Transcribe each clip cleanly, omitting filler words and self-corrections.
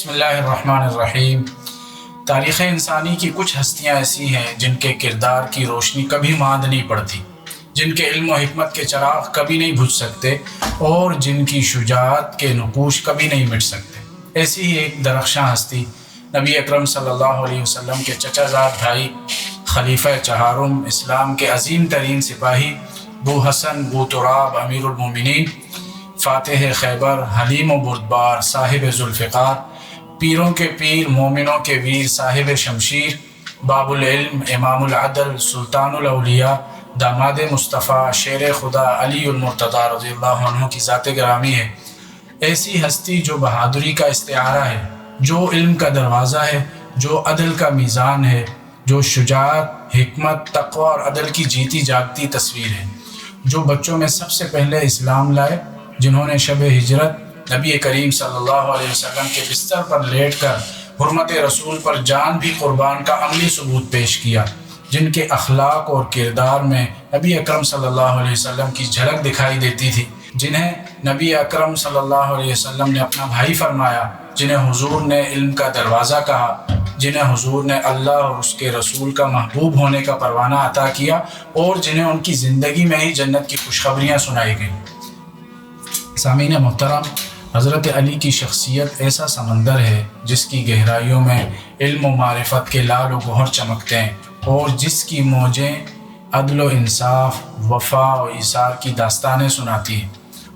بسم اللہ الرحمن الرحیم۔ تاریخ انسانی کی کچھ ہستیاں ایسی ہیں جن کے کردار کی روشنی کبھی ماند نہیں پڑتی، جن کے علم و حکمت کے چراغ کبھی نہیں بجھ سکتے اور جن کی شجاعت کے نقوش کبھی نہیں مٹ سکتے۔ ایسی ہی ایک درخشاں ہستی نبی اکرم صلی اللہ علیہ وسلم کے چچا زاد بھائی، خلیفہ چہارم، اسلام کے عظیم ترین سپاہی، بو حسن بو تراب امیر المومنین، فاتح خیبر، حلیم و بردبار، صاحب ذوالفقار، پیروں کے پیر، مومنوں کے ویر، صاحب شمشیر، باب العلم، امام العدل، سلطان الاولیاء، داماد مصطفیٰ، شیر خدا علی المرتضیٰ رضی اللہ عنہ کی ذات گرامی ہے۔ ایسی ہستی جو بہادری کا استعارہ ہے، جو علم کا دروازہ ہے، جو عدل کا میزان ہے، جو شجاعت، حکمت، تقوی اور عدل کی جیتی جاگتی تصویر ہے، جو بچوں میں سب سے پہلے اسلام لائے، جنہوں نے شب ہجرت نبی کریم صلی اللہ علیہ وسلم کے بستر پر لیٹ کر حرمت رسول پر جان بھی قربان کا عملی ثبوت پیش کیا، جن کے اخلاق اور کردار میں نبی اکرم صلی اللہ علیہ وسلم کی جھلک دکھائی دیتی تھی، جنہیں نبی اکرم صلی اللہ علیہ وسلم نے اپنا بھائی فرمایا، جنہیں حضور نے علم کا دروازہ کہا، جنہیں حضور نے اللہ اور اس کے رسول کا محبوب ہونے کا پروانہ عطا کیا اور جنہیں ان کی زندگی میں ہی جنت کی خوشخبریاں سنائی گئیں۔ سامعین محترم، حضرت علی کی شخصیت ایسا سمندر ہے جس کی گہرائیوں میں علم و معرفت کے لال و گوہر چمکتے ہیں اور جس کی موجیں عدل و انصاف، وفا و ایثار کی داستانیں سناتی ہیں۔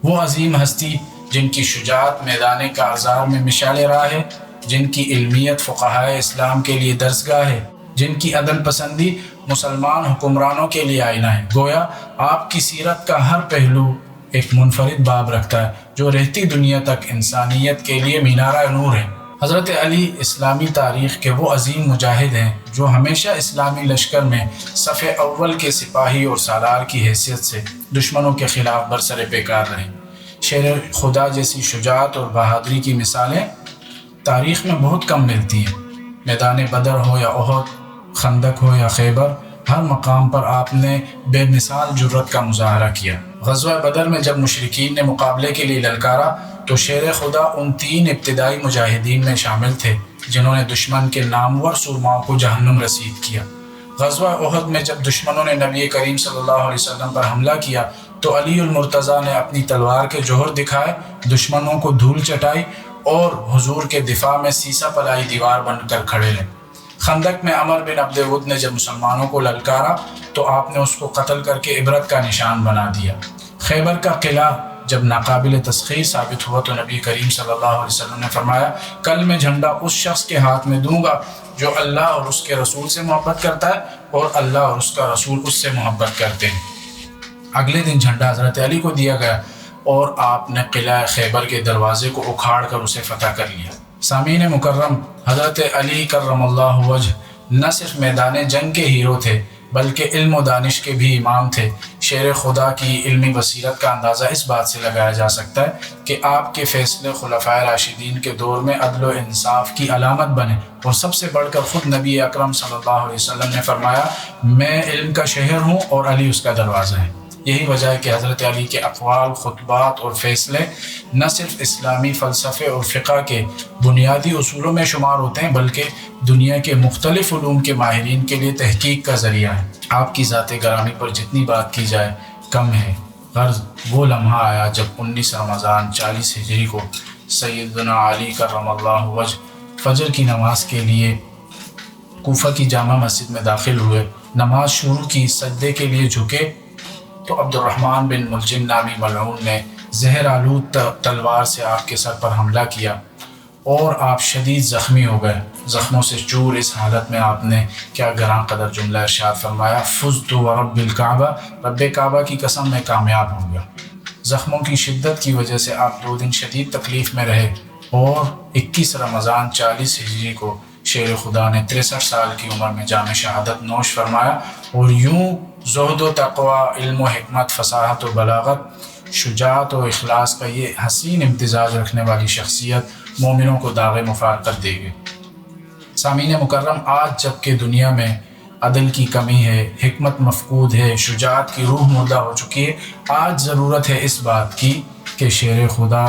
وہ عظیم ہستی جن کی شجاعت میدان کارزار میں مشعل راہ ہے، جن کی علمیت فقہائے اسلام کے لیے درسگاہ ہے، جن کی عدل پسندی مسلمان حکمرانوں کے لیے آئینہ ہے۔ گویا آپ کی سیرت کا ہر پہلو ایک منفرد باب رکھتا ہے جو رہتی دنیا تک انسانیت کے لیے مینارہ نور ہے۔ حضرت علی اسلامی تاریخ کے وہ عظیم مجاہد ہیں جو ہمیشہ اسلامی لشکر میں صف اول کے سپاہی اور سالار کی حیثیت سے دشمنوں کے خلاف برسر پیکار رہے۔ شیر خدا جیسی شجاعت اور بہادری کی مثالیں تاریخ میں بہت کم ملتی ہیں۔ میدان بدر ہو یا احد، خندق ہو یا خیبر، ہر مقام پر آپ نے بے مثال جرأت کا مظاہرہ کیا۔ غزوہ بدر میں جب مشرکین نے مقابلے کے لیے للکارا تو شیر خدا ان 3 ابتدائی مجاہدین میں شامل تھے جنہوں نے دشمن کے نامور سورماؤں کو جہنم رسید کیا۔ غزوہ احد میں جب دشمنوں نے نبی کریم صلی اللہ علیہ وسلم پر حملہ کیا تو علی المرتضیٰ نے اپنی تلوار کے جوہر دکھائے، دشمنوں کو دھول چٹائی اور حضور کے دفاع میں سیسا پلائی دیوار بن کر کھڑے رہے۔ خندق میں عمر بن عبد ود نے جب مسلمانوں کو للکارا تو آپ نے اس کو قتل کر کے عبرت کا نشان بنا دیا۔ خیبر کا قلعہ جب ناقابل تسخیر ثابت ہوا تو نبی کریم صلی اللہ علیہ وسلم نے فرمایا، کل میں جھنڈا اس شخص کے ہاتھ میں دوں گا جو اللہ اور اس کے رسول سے محبت کرتا ہے اور اللہ اور اس کا رسول اس سے محبت کرتے ہیں۔ اگلے دن جھنڈا حضرت علی کو دیا گیا اور آپ نے قلعہ خیبر کے دروازے کو اکھاڑ کر اسے فتح کر لیا۔ سامعین مکرم، حضرت علی کرم اللہ وجہ نہ صرف میدان جنگ کے ہیرو تھے بلکہ علم و دانش کے بھی امام تھے۔ شیر خدا کی علمی بصیرت کا اندازہ اس بات سے لگایا جا سکتا ہے کہ آپ کے فیصلے خلفائے راشدین کے دور میں عدل و انصاف کی علامت بنے اور سب سے بڑھ کر خود نبی اکرم صلی اللہ علیہ وسلم نے فرمایا، میں علم کا شہر ہوں اور علی اس کا دروازہ ہے۔ یہی وجہ ہے کہ حضرت علی کے اقوال، خطبات اور فیصلے نہ صرف اسلامی فلسفے اور فقہ کے بنیادی اصولوں میں شمار ہوتے ہیں بلکہ دنیا کے مختلف علوم کے ماہرین کے لیے تحقیق کا ذریعہ ہے۔ آپ کی ذات گرامی پر جتنی بات کی جائے کم ہے۔ غرض وہ لمحہ آیا جب 19 رمضان 40 ہجری کو سیدنا علی کرم اللہ وجہ فجر کی نماز کے لیے کوفہ کی جامع مسجد میں داخل ہوئے۔ نماز شروع کی، سجدے کے لیے جھکے تو عبد الرحمن بن ملجم نامی ملعون نے زہر آلود تلوار سے آپ کے سر پر حملہ کیا اور آپ شدید زخمی ہو گئے۔ زخموں سے چور اس حالت میں آپ نے کیا گراں قدر جملہ ارشاد فرمایا، فزت ورب الکعبہ، رب کعبہ کی قسم میں کامیاب ہو گیا۔ زخموں کی شدت کی وجہ سے آپ 2 دن شدید تکلیف میں رہے اور 21 رمضان 40 ہجری کو شیر خدا نے 63 سال کی عمر میں جام شہادت نوش فرمایا اور یوں زہد و تقوی، علم و حکمت، فصاحت و بلاغت، شجاعت و اخلاص کا یہ حسین امتزاج رکھنے والی شخصیت مومنوں کو داغ مفارقت دے گئی۔ سامعین مکرم، آج جب کہ دنیا میں عدل کی کمی ہے، حکمت مفقود ہے، شجاعت کی روح مردہ ہو چکی ہے، آج ضرورت ہے اس بات کی کہ شیر خدا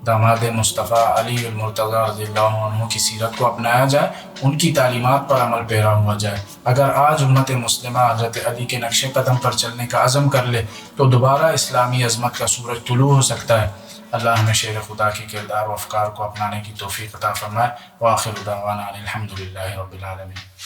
داماد مصطفیٰ علی المرتضیٰ رضی اللہ عنہ کی سیرت کو اپنایا جائے، ان کی تعلیمات پر عمل پیرا ہوا جائے۔ اگر آج امت مسلمہ حضرت علی کے نقش قدم پر چلنے کا عزم کر لے تو دوبارہ اسلامی عظمت کا سورج طلوع ہو سکتا ہے۔ اللہ ہمیں شیر خدا کے کردار و افکار کو اپنانے کی توفیق عطا فرمائے۔ وآخر دعوانا ان الحمد للہ رب العالمین۔